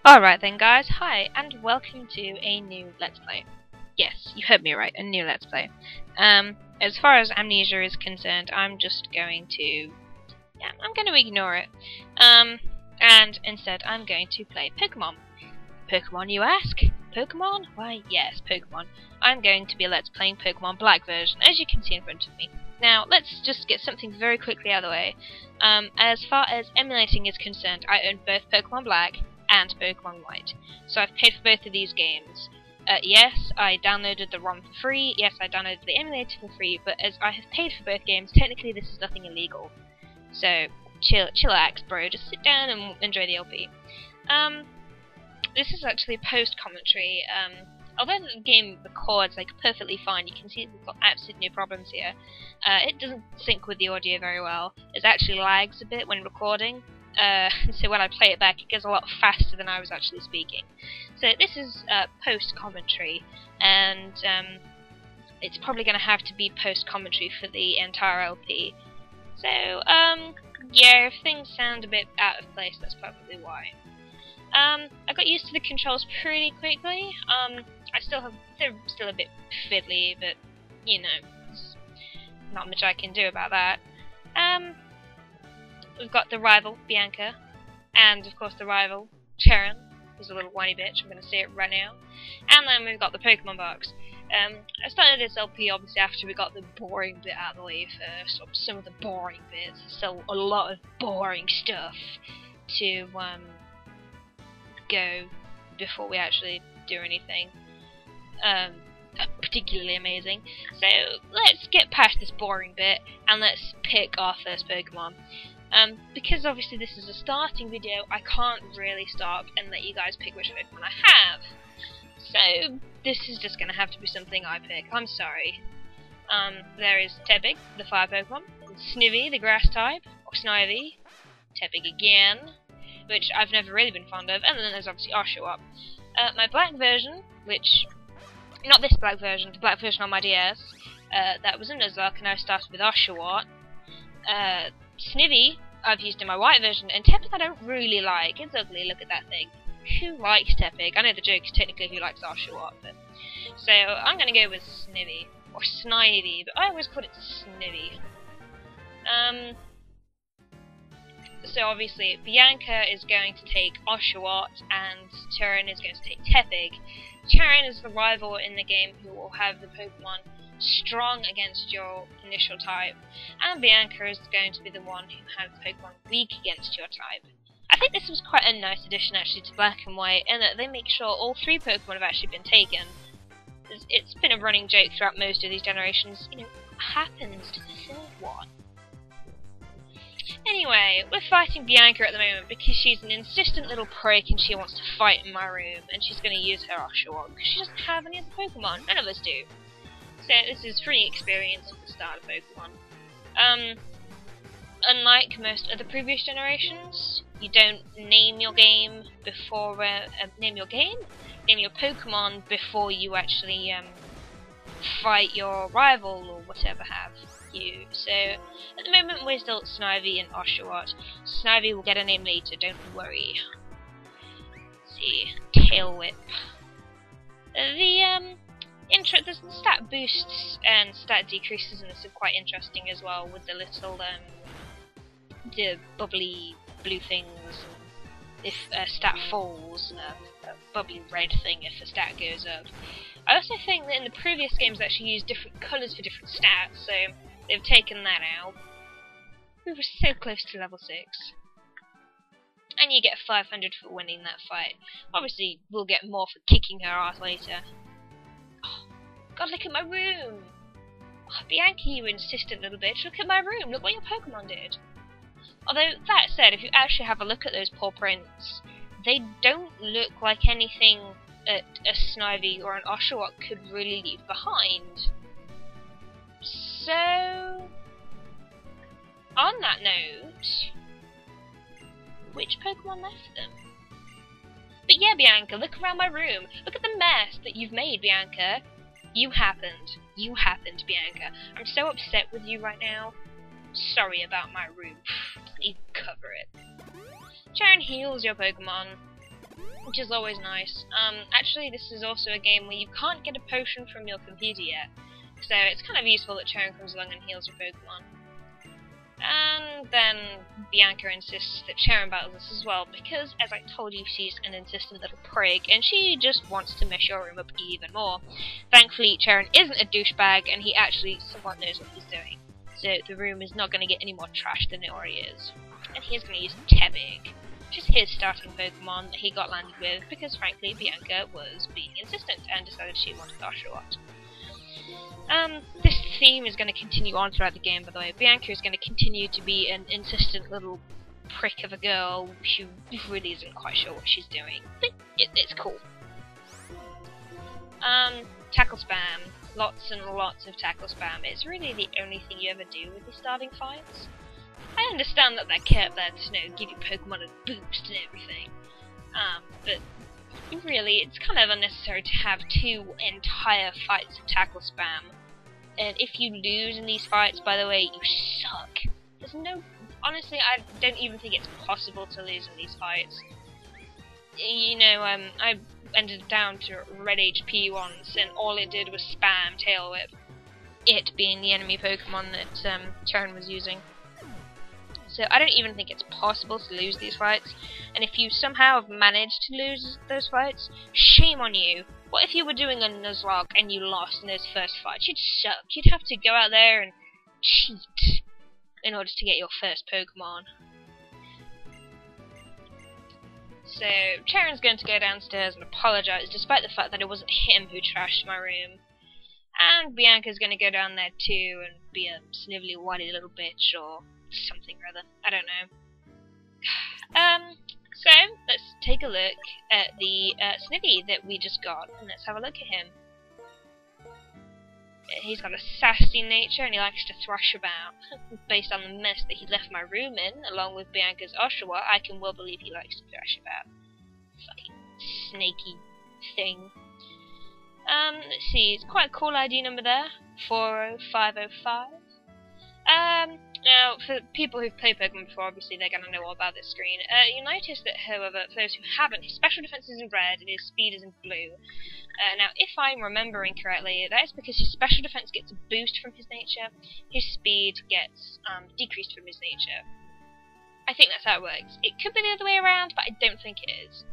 Alright then guys, hi and welcome to a new Let's Play. Yes, you heard me right, a new Let's Play. As far as Amnesia is concerned, I'm just going to... I'm going to ignore it. And instead I'm going to play Pokemon. Pokemon, you ask? Pokemon? Why, yes, Pokemon. I'm going to be Let's Playing Pokemon Black version, as you can see in front of me. Now, let's just get something very quickly out of the way. As far as emulating is concerned, I own both Pokemon Black and Pokemon White. So I've paid for both of these games. Yes, I downloaded the ROM for free, yes, I downloaded the emulator for free, but as I have paid for both games, technically this is nothing illegal. So, chillax, bro, just sit down and enjoy the LP. This is actually post-commentary. Although the game records like perfectly fine, you can see we've got absolutely no problems here. It doesn't sync with the audio very well. It actually lags a bit when recording. So when I play it back, it goes a lot faster than I was actually speaking. So this is post-commentary, and it's probably going to have to be post-commentary for the entire LP. So, yeah, if things sound a bit out of place, that's probably why. I got used to the controls pretty quickly. They're still a bit fiddly, but, you know, there's not much I can do about that. We've got the rival, Bianca, and of course the rival, Charon, who's a little whiny bitch, I'm going to say it right now. And then we've got the Pokemon box. I started this LP obviously after we got the boring bit out of the way first, or some of the boring bits. There's still a lot of boring stuff to go before we actually do anything particularly amazing. So let's get past this boring bit and let's pick our first Pokemon. Because obviously this is a starting video, I can't really stop and let you guys pick which Pokemon I have. So this is just going to have to be something I pick. I'm sorry. There is Tepig, the fire Pokemon, Snivy, the grass type, or Snivy, Tepig again, which I've never really been fond of, and then there's obviously Oshawott. My black version, which... not this black version, the black version on my DS, that was in Nuzlocke, and I started with Oshawott. Snivy, I've used in my white version, and Tepig I don't really like. It's ugly, look at that thing. Who likes Tepig? I know the joke is technically who likes Oshawott, but... So, I'm gonna go with Snivy, or Snivy, but I always call it Snivy. So obviously, Bianca is going to take Oshawott, and Charon is going to take Tepig. Charon is the rival in the game who will have the Pokemon strong against your initial type, and Bianca is going to be the one who has Pokemon weak against your type. I think this was quite a nice addition actually to Black and White, in that they make sure all three Pokemon have actually been taken. It's been a running joke throughout most of these generations, you know, what happens to the third one? Anyway, we're fighting Bianca at the moment because she's an insistent little prick and she wants to fight in my room, and she's going to use her Oshawott because she doesn't have any other Pokemon. None of us do. So this is free experience at the start of Pokemon. Unlike most other previous generations, you don't name your game before name your Pokemon before you actually fight your rival or whatever have you. So at the moment we're still Snivy and Oshawott. Snivy will get a name later, don't worry. Let's see, Tail Whip. The stat boosts and stat decreases in this are quite interesting as well, with the little the bubbly blue things. If a stat falls, a bubbly red thing if a stat goes up. I also think that in the previous games they actually used different colours for different stats, so they've taken that out. We were so close to level 6. And you get 500 for winning that fight. Obviously, we'll get more for kicking her ass later. Oh, God, look at my room! Oh, Bianca, you insistent little bitch, look at my room, look what your Pokemon did. Although, that said, if you actually have a look at those paw prints, they don't look like anything that a Snivy or an Oshawott could really leave behind. So, on that note, which Pokemon left them? But yeah, Bianca, look around my room. Look at the mess that you've made, Bianca. You happened. You happened, Bianca. I'm so upset with you right now. Sorry about my room. Doesn't even cover it. Charon heals your Pokemon. which is always nice. Actually, this is also a game where you can't get a potion from your computer yet, so it's kind of useful that Charon comes along and heals your Pokemon. And then Bianca insists that Charon battles us as well, because, as I told you, she's an insistent little prig, and she just wants to mess your room up even more. Thankfully, Charon isn't a douchebag, and he actually somewhat knows what he's doing. So the room is not going to get any more trash than it already is. And he's going to use Tebig, which is his starting Pokemon that he got landed with, because frankly, Bianca was being insistent and decided she wanted Oshawott. This theme is going to continue on throughout the game, by the way. Bianca is going to continue to be an insistent little prick of a girl who really isn't quite sure what she's doing. But it's cool. Tackle spam. Lots and lots of tackle spam. It's really the only thing you ever do with the starting fights. I understand that they're kept there to, give your Pokemon a boost and everything. But really, it's kind of unnecessary to have 2 entire fights of tackle spam. And if you lose in these fights, by the way, you suck. There's no... Honestly, I don't even think it's possible to lose in these fights. I ended down to red HP once, and all it did was spam Tail Whip. It being the enemy Pokemon that Charon was using. So I don't even think it's possible to lose these fights. And if you somehow have managed to lose those fights, shame on you. What if you were doing a Nuzlocke and you lost in those first fights? You'd suck. You'd have to go out there and cheat in order to get your first Pokemon. So Charon's going to go downstairs and apologise, despite the fact that it wasn't him who trashed my room. And Bianca's going to go down there too and be a snivelly whiny little bitch or something or other. I don't know. So let's take a look at the Snivy that we just got, and let's have a look at him. He's got a sassy nature and he likes to thrash about. Based on the mess that he left my room in, along with Bianca's Oshawott, I can well believe he likes to thrash about. Fucking snaky thing. Let's see, it's quite a cool ID number there. 40505. Now, for people who've played Pokemon before, obviously they're going to know all about this screen. You'll notice that, however, for those who haven't, his special defense is in red and his speed is in blue. Now, if I'm remembering correctly, that is because his special defense gets a boost from his nature, his speed gets decreased from his nature. I think that's how it works. It could be the other way around, but I don't think it is.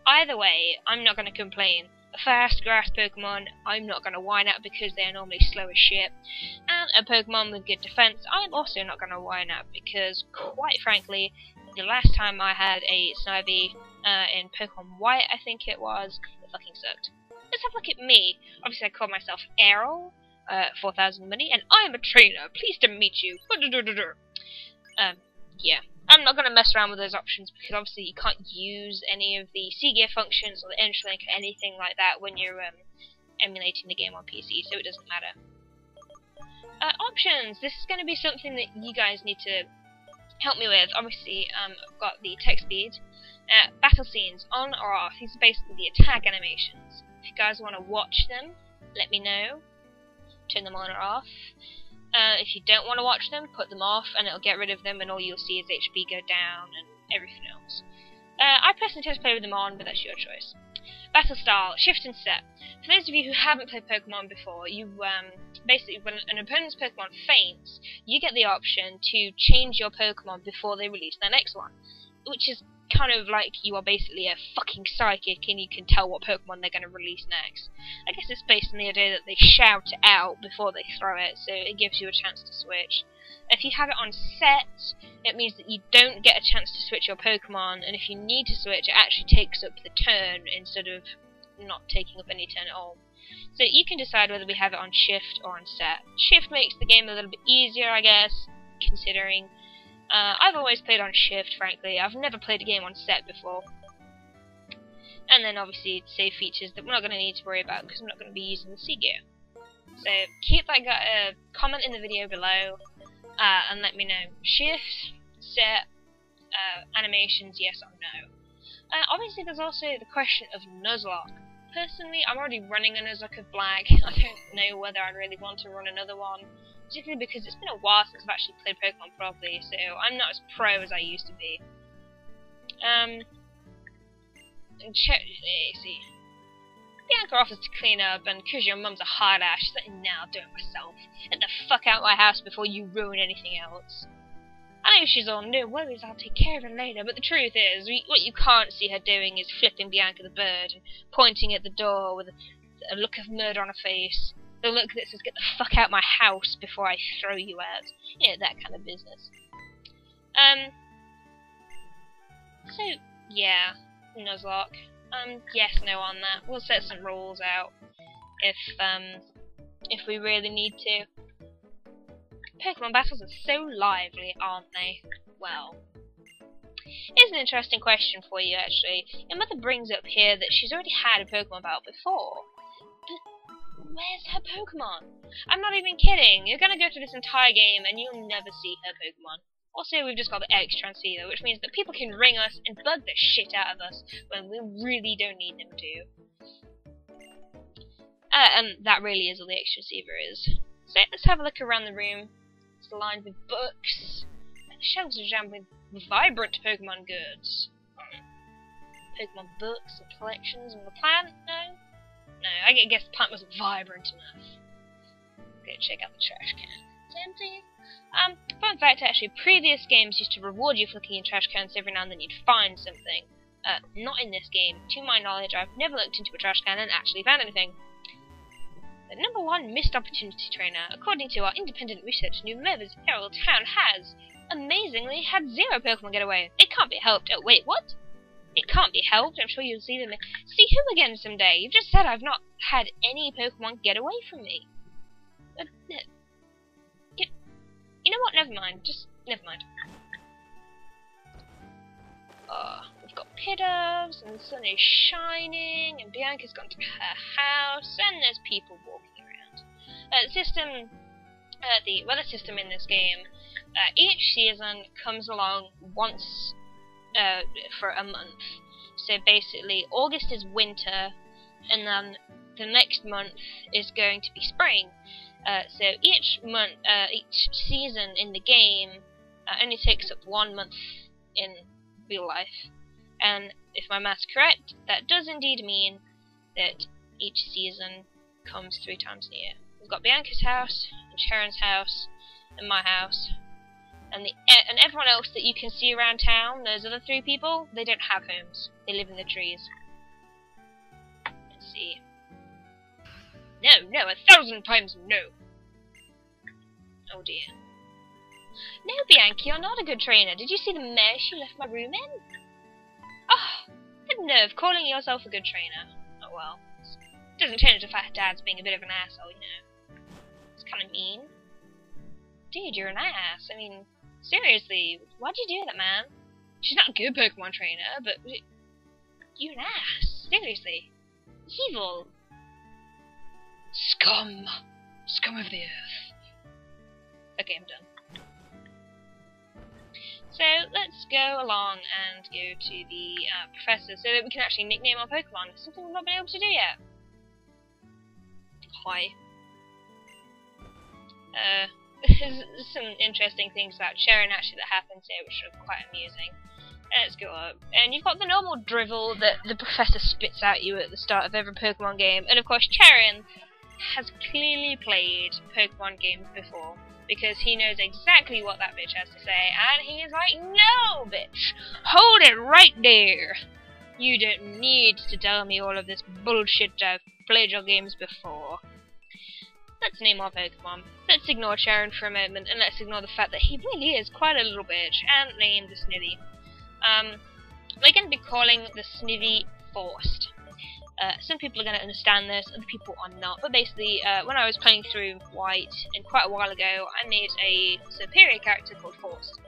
Either way, I'm not going to complain. A fast grass Pokemon, I'm not going to whine at because they are normally slow as shit. And a Pokemon with good defense, I'm also not going to whine at because, quite frankly, the last time I had a Snivy in Pokemon White, I think it was, it fucking sucked. Let's have a look at me. Obviously, I call myself Errol, 4,000 money, and I'm a trainer. Pleased to meet you. Yeah. I'm not going to mess around with those options because obviously you can't use any of the C-Gear functions or the Interlink or anything like that when you're emulating the game on PC, so it doesn't matter. Options! This is going to be something that you guys need to help me with. Obviously, I've got the text speed, battle scenes on or off. These are basically the attack animations. If you guys want to watch them, let me know. Turn them on or off. If you don't want to watch them, put them off and it'll get rid of them and all you'll see is HP go down and everything else. I personally tend to play with them on, but that's your choice. Battle style, shift and set. For those of you who haven't played Pokemon before, you basically, when an opponent's Pokemon faints, you get the option to change your Pokemon before they release their next one. Which is kind of like you are basically a fucking psychic and you can tell what Pokemon they're going to release next. I guess it's based on the idea that they shout it out before they throw it, so it gives you a chance to switch. If you have it on set, it means that you don't get a chance to switch your Pokemon, and if you need to switch, it actually takes up the turn instead of not taking up any turn at all. So you can decide whether we have it on shift or on set. Shift makes the game a little bit easier, I guess, considering I've always played on shift, frankly. I've never played a game on set before. And then obviously save features that we're not going to need to worry about because we're not going to be using the C-Gear. So keep that comment in the video below and let me know. Shift, set, animations, yes or no. Obviously there's also the question of Nuzlocke. Personally, I'm already running a Nuzlocke of Black. I don't know whether I'd really want to run another one. Particularly because it's been a while since I've actually played Pokemon properly, so I'm not as pro as I used to be. see. Bianca offers to clean up, and because your mum's a hard ass, she's like, nah, I'll do it myself. Get the fuck out of my house before you ruin anything else. I know she's all, no worries, I'll take care of it later, but the truth is, what you can't see her doing is flipping Bianca the bird, and pointing at the door with a look of murder on her face. The look that says, get the fuck out of my house before I throw you out. You know, that kind of business. So, yeah, Nuzlocke. Yes, no on that. We'll set some rules out if we really need to. Pokemon battles are so lively, aren't they? Well, here's an interesting question for you, actually. Your mother brings up here that she's already had a Pokemon battle before. But where's her Pokemon? I'm not even kidding. You're gonna go through this entire game and you'll never see her Pokemon. Also, we've just got the X transceiver, which means that people can ring us and bug the shit out of us when we really don't need them to. And that really is all the X transceiver is. So let's have a look around the room. It's lined with books, and the shelves are jammed with vibrant Pokemon goods. Pokemon books and collections and the plant? No, I guess the plant wasn't vibrant enough. Okay, check out the trash can. It's empty. Fun fact, actually, previous games used to reward you for looking in trash cans every now and then you'd find something. Not in this game. To my knowledge, I've never looked into a trash can and actually found anything. The #1 missed opportunity trainer, according to our independent research, New Merva's Herald Town has, amazingly, had 0 Pokemon get away. It can't be helped. Oh, wait, what? It can't be helped. I'm sure you'll see them. See who again someday? You've just said I've not had any Pokemon get away from me. But, you know what? Never mind. Just never mind. We've got Pidovs, and the sun is shining, and Bianca's gone to her house, and there's people walking around. The weather system in this game, each season comes along once for a month. So basically, August is winter, and then the next month is going to be spring. So each season in the game only takes up 1 month in real life. And if my math's correct, that does indeed mean that each season comes 3 times a year. We've got Bianca's house, and Sharon's house, and my house, and everyone else that you can see around town. Those other 3 people, they don't have homes. They live in the trees. Let's see. No, 1,000 times no. Oh dear. No, Bianca, you're not a good trainer. Did you see the mess you left my room in? Oh, the nerve, calling yourself a good trainer. Oh well. It doesn't change the fact Dad's being a bit of an asshole, you know. It's kind of mean. Dude, you're an ass. I mean, seriously, why'd you do that, man? She's not a good Pokemon trainer, but you're an ass. Seriously. Evil. Scum. Scum of the earth. Okay, I'm done. So, let's go along and go to the professor so that we can actually nickname our Pokemon. Something we've not been able to do yet. Hi. There's some interesting things about Sharon actually that happens here which are quite amusing. Let's go up. And you've got the normal drivel that the professor spits at you at the start of every Pokemon game. And of course, Sharon has clearly played Pokemon games before, because he knows exactly what that bitch has to say, and he is like, no, bitch! Hold it right there! You don't need to tell me all of this bullshit. I've played your games before. Let's name our Pokemon. Let's ignore Sharon for a moment, and let's ignore the fact that he really is quite a little bitch, and name the Snivy. We're going to be calling the Snivy Forced. Some people are going to understand this, other people are not. But basically, when I was playing through White, and quite a while ago, I made a superior character called Forced.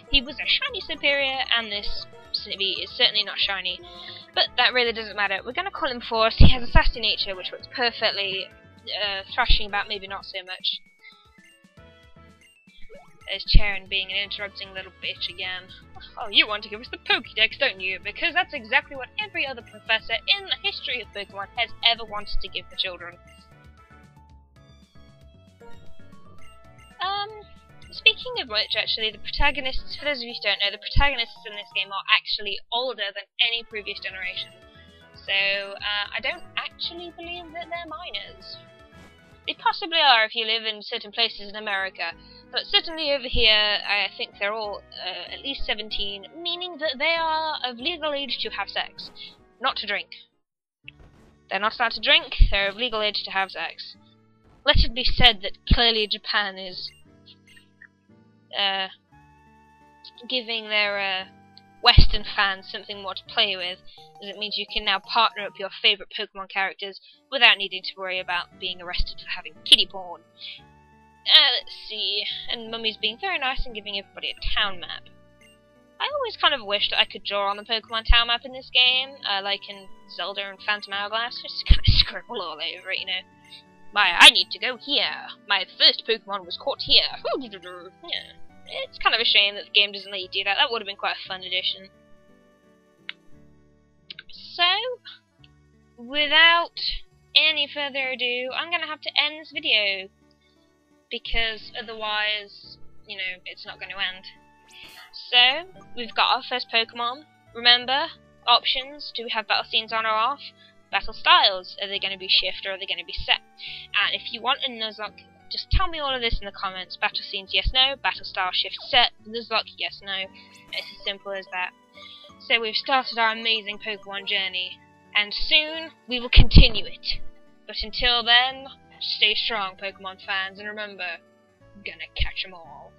He was a shiny superior, and this Snivy is certainly not shiny. But that really doesn't matter. We're going to call him Forced. He has a sassy nature, which works perfectly. Thrashing about, maybe not so much. There's Charon being an interrupting little bitch again. Oh, you want to give us the Pokédex, don't you? Because that's exactly what every other professor in the history of Pokemon has ever wanted to give the children. Speaking of which, actually, the protagonists, for those of you who don't know, the protagonists in this game are actually older than any previous generation. So, I don't actually believe that they're minors. They possibly are if you live in certain places in America, but certainly over here, I think they're all at least 17, meaning that they are of legal age to have sex, not to drink. They're not allowed to drink, they're of legal age to have sex. Let it be said that clearly Japan is giving their Western fans something more to play with, as it means you can now partner up your favourite Pokemon characters without needing to worry about being arrested for having kiddie porn. Let's see, and Mummy's being very nice and giving everybody a town map. I always kind of wished I could draw on the Pokemon town map in this game, like in Zelda and Phantom Hourglass, just kind of scribble all over it, you know. I need to go here. My first Pokemon was caught here. Yeah. It's kind of a shame that the game doesn't let you do that. That would have been quite a fun addition. So, without any further ado, I'm going to have to end this video, because otherwise, you know, it's not going to end. So, we've got our first Pokemon. Remember, options, do we have battle scenes on or off? Battle styles, are they going to be shift or are they going to be set? And if you want a Nuzlocke, just tell me all of this in the comments. Battle scenes, yes, no. Battle style, shift, set. Nuzlocke, yes, no. It's as simple as that. So we've started our amazing Pokemon journey, and soon we will continue it. But until then, stay strong, Pokemon fans, and remember, gonna catch 'em all.